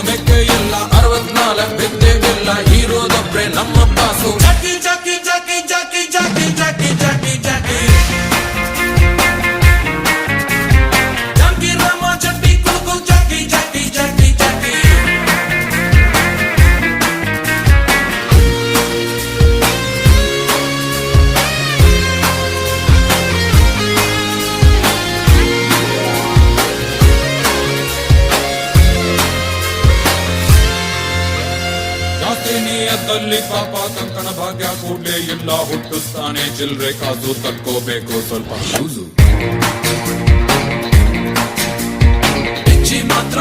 ಮೆಕ್ಕೆ ಇಲ್ಲ 64 ಬಿದ್ದೆವಿಲ್ಲ ಹೀರೋದೊಬ್ರೆ ನಮ್ಮ ಬಾಸು ಜಾಕಿ ಜಾಕಿ ಜಾಕಿ ಜಾಕಿ ಜಾಕಿ ಜಾಕಿ ಜಾಕಿ ಜಾಕಿ ಜಾಕಿ ರಾಮ ಚಟ್ಟಿ ಕುಡುಕು ಜಾಕಿ ಜಾಕಿ ಜಾಕಿ ಜಾಕಿ ನಿಯತ್ತಲ್ಲಿ ಪಾಪ ಕಂಕಣ ಭಾಗ್ಯ ಕೂಡ್ಲೇ ಇಲ್ಲ ಹುಟ್ಟಿಸ್ತಾನೆ ಚಿಲ್ರೆ ಕಾಸು ತಕ್ಕೋಬೇಕು ಸ್ವಲ್ಪ ಲೂಸು ಮಾತ್ರ